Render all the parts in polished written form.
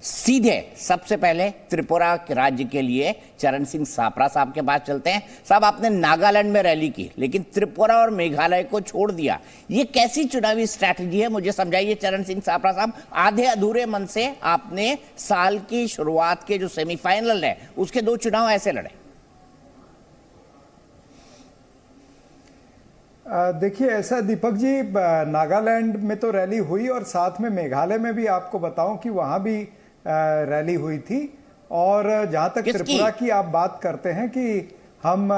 सीधे सबसे पहले त्रिपुरा के राज्य के लिए चरण सिंह सापरा साहब के पास चलते हैं। साहब, आपने नागालैंड में रैली की लेकिन त्रिपुरा और मेघालय को छोड़ दिया, ये कैसी चुनावी स्ट्रैटेजी है, मुझे समझाइए चरण सिंह सापरा साहब। आधे अधूरे मन से आपने साल की शुरुआत के जो सेमीफाइनल है उसके 2 चुनाव ऐसे लड़े। देखिए, ऐसा दीपक जी, नागालैंड में तो रैली हुई और साथ में मेघालय में भी आपको बताऊं कि वहां भी रैली हुई थी। और जहां तक त्रिपुरा की आप बात करते हैं कि हम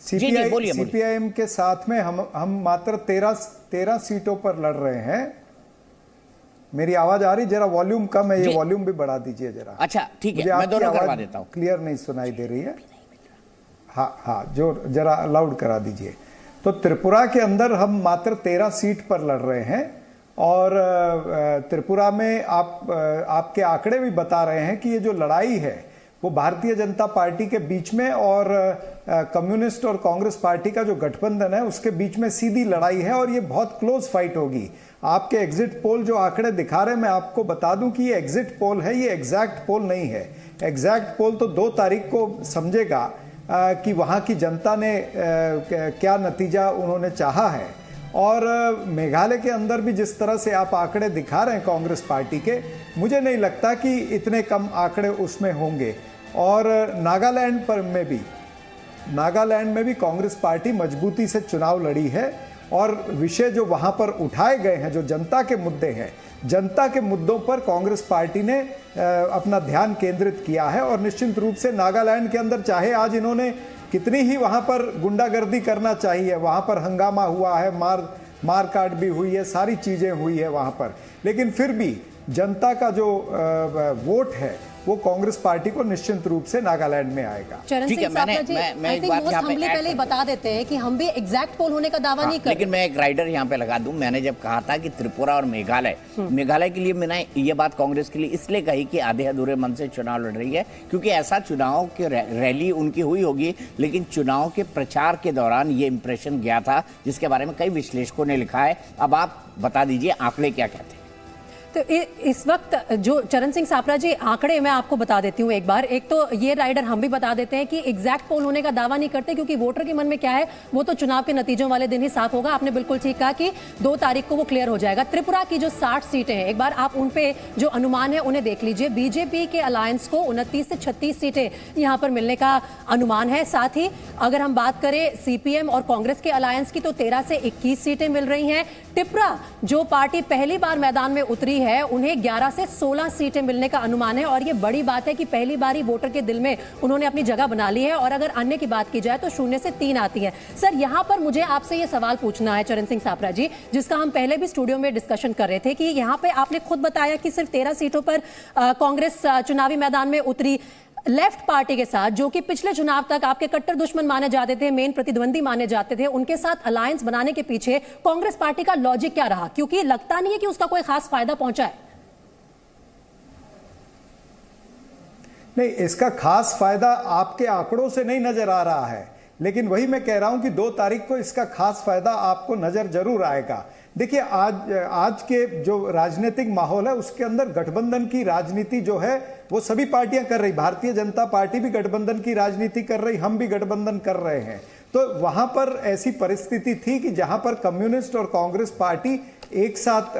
सीपीआईएम के साथ में हम मात्र 13 सीटों पर लड़ रहे हैं। मेरी आवाज आ रही? जरा वॉल्यूम कम है, ये वॉल्यूम भी बढ़ा दीजिए जरा। अच्छा ठीक है, मैं दोनों करवा देता हूं। क्लियर नहीं सुनाई दे रही है? हाँ, जो जरा लाउड करा दीजिए। तो त्रिपुरा के अंदर हम मात्र 13 सीट पर लड़ रहे हैं और त्रिपुरा में आपके आंकड़े भी बता रहे हैं कि ये जो लड़ाई है वो भारतीय जनता पार्टी के बीच में और कम्युनिस्ट और कांग्रेस पार्टी का जो गठबंधन है उसके बीच में सीधी लड़ाई है और ये बहुत क्लोज फाइट होगी। आपके एग्जिट पोल जो आंकड़े दिखा रहे हैं, मैं आपको बता दूं कि ये एग्जिट पोल है, ये एग्जैक्ट पोल नहीं है। एग्जैक्ट पोल तो 2 तारीख को समझेगा कि वहां की जनता ने क्या नतीजा उन्होंने चाहा है। और मेघालय के अंदर भी जिस तरह से आप आंकड़े दिखा रहे हैं कांग्रेस पार्टी के, मुझे नहीं लगता कि इतने कम आंकड़े उसमें होंगे। और नागालैंड में भी कांग्रेस पार्टी मजबूती से चुनाव लड़ी है और विषय जो वहां पर उठाए गए हैं, जो जनता के मुद्दे हैं, जनता के मुद्दों पर कांग्रेस पार्टी ने अपना ध्यान केंद्रित किया है। और निश्चित रूप से नागालैंड के अंदर चाहे आज इन्होंने कितनी ही वहां पर गुंडागर्दी करना चाहिए, वहां पर हंगामा हुआ है, मारकाट भी हुई है, सारी चीजें हुई है वहां पर, लेकिन फिर भी जनता का जो वोट है वो कांग्रेस पार्टी को निश्चित रूप से नागालैंड में आएगा। चरण सिंह सापरा जी, आई थिंक मोस्ट हम्बली पहले ही बता देते हैं कि हम भी एग्जैक्ट पोल होने का दावा नहीं करते। लेकिन मैं एक राइडर यहाँ पे लगा दूं, मैंने जब कहा था कि त्रिपुरा और मेघालय के लिए मैंने ये बात कांग्रेस के लिए इसलिए कही कि आधे अधूरे मन से चुनाव लड़ रही है, क्योंकि ऐसा चुनाव की रैली उनकी हुई होगी लेकिन चुनाव के प्रचार के दौरान ये इंप्रेशन गया था जिसके बारे में कई विश्लेषकों ने लिखा है। अब आप बता दीजिए आंकड़े क्या कहते हैं। तो इस वक्त जो चरण सिंह सापरा जी, आंकड़े मैं आपको बता देती हूँ एक बार। एक तो ये राइडर हम भी बता देते हैं कि एग्जैक्ट पोल होने का दावा नहीं करते, क्योंकि वोटर के मन में क्या है वो तो चुनाव के नतीजों वाले दिन ही साफ होगा। आपने बिल्कुल ठीक कहा कि 2 तारीख को वो क्लियर हो जाएगा। त्रिपुरा की जो 60 सीटें हैं, एक बार आप उन पे जो अनुमान है उन्हें देख लीजिए। बीजेपी के अलायंस को 29 से 36 सीटें यहाँ पर मिलने का अनुमान है। साथ ही अगर हम बात करें सीपीएम और कांग्रेस के अलायंस की, तो 13 से 21 सीटें मिल रही हैं। त्रिपुरा जो पार्टी पहली बार मैदान में उतरी है, उन्हें 11 से 16 सीटें मिलने का अनुमान है और ये बड़ी बात है कि पहली बार ही वोटर के दिल में उन्होंने अपनी जगह बना ली है। और अगर अन्य की बात की जाए तो 0 से 3 आती है। सर, यहां पर मुझे आपसे ये सवाल पूछना है चरण सिंह सापरा जी, जिसका हम पहले भी स्टूडियो में डिस्कशन कर रहे थे कि यहां पे आपने खुद बताया कि सिर्फ 13 सीटों पर कांग्रेस चुनावी मैदान में उतरी। लेफ्ट पार्टी के साथ, जो कि पिछले चुनाव तक आपके कट्टर दुश्मन माने जाते थे, मेन प्रतिद्वंदी माने जाते थे, उनके साथ अलायंस बनाने के पीछे कांग्रेस पार्टी का लॉजिक क्या रहा? क्योंकि लगता नहीं है कि उसका कोई खास फायदा पहुंचा है। नहीं, इसका खास फायदा आपके आंकड़ों से नहीं नजर आ रहा है, लेकिन वही मैं कह रहा हूं कि 2 तारीख को इसका खास फायदा आपको नजर जरूर आएगा। देखिए, आज के जो राजनीतिक माहौल है उसके अंदर गठबंधन की राजनीति जो है वो सभी पार्टियां कर रही। भारतीय जनता पार्टी भी गठबंधन की राजनीति कर रही, हम भी गठबंधन कर रहे हैं। तो वहां पर ऐसी परिस्थिति थी कि जहां पर कम्युनिस्ट और कांग्रेस पार्टी एक साथ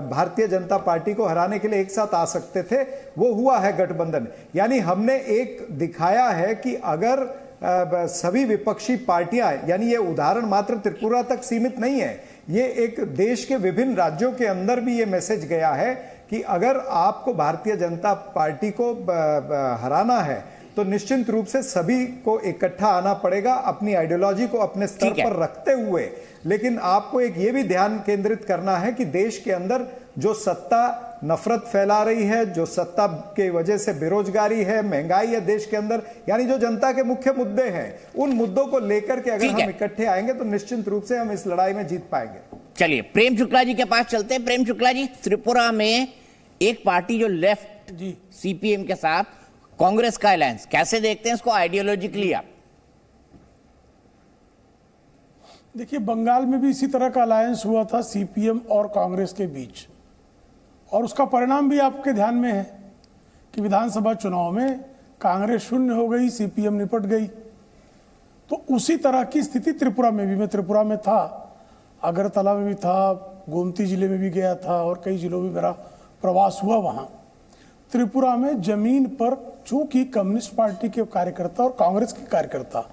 भारतीय जनता पार्टी को हराने के लिए एक साथ आ सकते थे, वो हुआ है गठबंधन। यानी हमने एक दिखाया है कि अगर सभी विपक्षी पार्टियां, यानी ये उदाहरण मात्र त्रिपुरा तक सीमित नहीं है, ये एक देश के विभिन्न राज्यों के अंदर भी ये मैसेज गया है कि अगर आपको भारतीय जनता पार्टी को हराना है तो निश्चित रूप से सभी को इकट्ठा आना पड़ेगा, अपनी आइडियोलॉजी को अपने स्तर पर रखते हुए। लेकिन आपको एक ये भी ध्यान केंद्रित करना है कि देश के अंदर जो सत्ता नफरत फैला रही है, जो सत्ता के वजह से बेरोजगारी है, महंगाई है देश के अंदर, यानी जो जनता के मुख्य मुद्दे हैं, उन मुद्दों को लेकर के अगर हम इकट्ठे आएंगे तो निश्चित रूप से हम इस लड़ाई में जीत पाएंगे। चलिए प्रेम शुक्ला जी के पास चलते हैं। प्रेम शुक्ला जी, त्रिपुरा में एक पार्टी जो लेफ्ट सीपीएम के साथ कांग्रेस का अलायंस, कैसे देखते हैं इसको आइडियोलॉजिकली आप? देखिए, बंगाल में भी इसी तरह का अलायंस हुआ था सीपीएम और कांग्रेस के बीच, और उसका परिणाम भी आपके ध्यान में है कि विधानसभा चुनाव में कांग्रेस शून्य हो गई, सीपीएम निपट गई। तो उसी तरह की स्थिति त्रिपुरा में भी, मैं त्रिपुरा में था, अगरतला में भी था, गोमती जिले में भी गया था और कई जिलों में मेरा प्रवास हुआ। वहां त्रिपुरा में जमीन पर चूंकि कम्युनिस्ट पार्टी के कार्यकर्ता और कांग्रेस के कार्यकर्ता,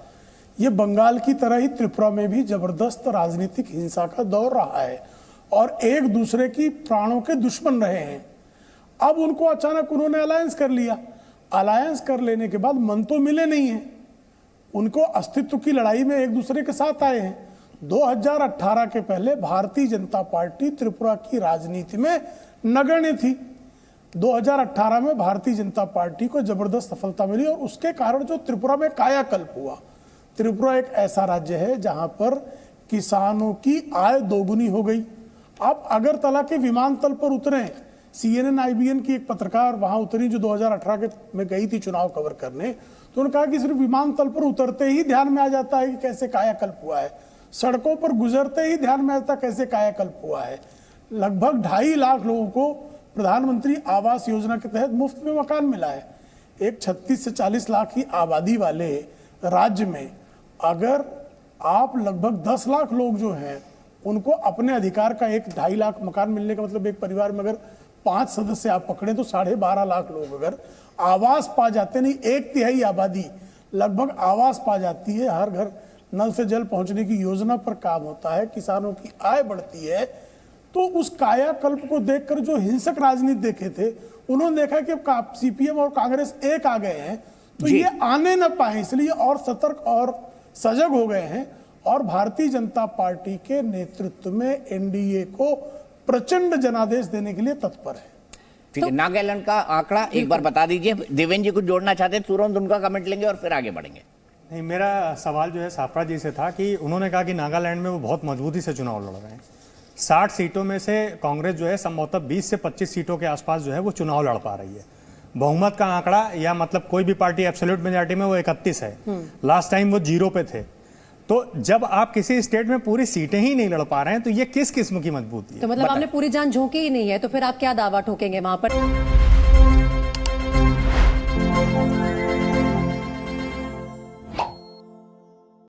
ये बंगाल की तरह ही त्रिपुरा में भी जबरदस्त राजनीतिक हिंसा का दौर रहा है और एक दूसरे की प्राणों के दुश्मन रहे हैं। अब उनको अचानक उन्होंने अलायंस कर लिया। अलायंस कर लेने के बाद मन तो मिले नहीं है, उनको अस्तित्व की लड़ाई में एक दूसरे के साथ आए हैं। 2018 के पहले भारतीय जनता पार्टी त्रिपुरा की राजनीति में नगण्य थी। 2018 में भारतीय जनता पार्टी को जबरदस्त सफलता मिली और उसके कारण जो त्रिपुरा में कायाकल्प हुआ। त्रिपुरा एक ऐसा राज्य है जहां पर किसानों की आय दोगुनी हो गई। आप अगरतला के विमानतल पर उतरे, CNN IBN की एक पत्रकार वहां उतरी जो 2018 के में गई थी चुनाव कवर करने, तो उन्होंने कहा कि सिर्फ विमानतल पर उतरते ही ध्यान में आ जाता है कि कैसे कायाकल्प हुआ है, सड़कों पर गुजरते ही ध्यान में आता कैसे कायाकल्प हुआ है। लगभग 2.5 लाख लोगों को प्रधानमंत्री आवास योजना के तहत मुफ्त में मकान मिला है। एक 36 से 40 लाख की आबादी वाले राज्य में अगर आप लगभग 10 लाख लोग जो हैं उनको अपने अधिकार का एक 2.5 लाख मकान मिलने का मतलब, एक परिवार में अगर 5 सदस्य आप पकड़े तो 12.5 लाख लोग अगर आवास पा जाते, नहीं 1/3 आबादी लगभग आवास पा जाती है, हर घर नल से जल पहुंचने की योजना पर काम होता है, किसानों की आय बढ़ती है, तो उस कायाकल्प को देखकर जो हिंसक राजनीति देखे थे उन्होंने देखा कि अब सीपीएम और कांग्रेस एक आ गए हैं तो ये आने न पाए, इसलिए और सतर्क और सजग हो गए हैं और भारतीय जनता पार्टी के नेतृत्व में एनडीए को प्रचंड जनादेश देने के लिए तत्पर है। ठीक है, नागालैंड का आंकड़ा एक बार बता दीजिए। देवेंद्र जी कुछ जोड़ना चाहते हैं, तुरंत उनका कमेंट लेंगे और फिर आगे बढ़ेंगे। नहीं, मेरा सवाल जो है सापरा जी से था कि उन्होंने कहा कि नागालैंड में वो बहुत मजबूती से चुनाव लड़ रहे हैं। 60 सीटों में से कांग्रेस जो है संभवतः 20 से 25 सीटों के आसपास जो है वो चुनाव लड़ पा रही है। बहुमत का आंकड़ा या मतलब कोई भी पार्टी एब्सोल्यूट मेजॉरिटी में वो 31 है, लास्ट टाइम वो 0 पे थे। तो जब आप किसी स्टेट में पूरी सीटें ही नहीं लड़ पा रहे हैं तो ये किस किस्म की मजबूती है? तो मतलब आपने पूरी जान झोंकी ही नहीं है, तो फिर आप क्या दावा ठोकेंगे वहां पर?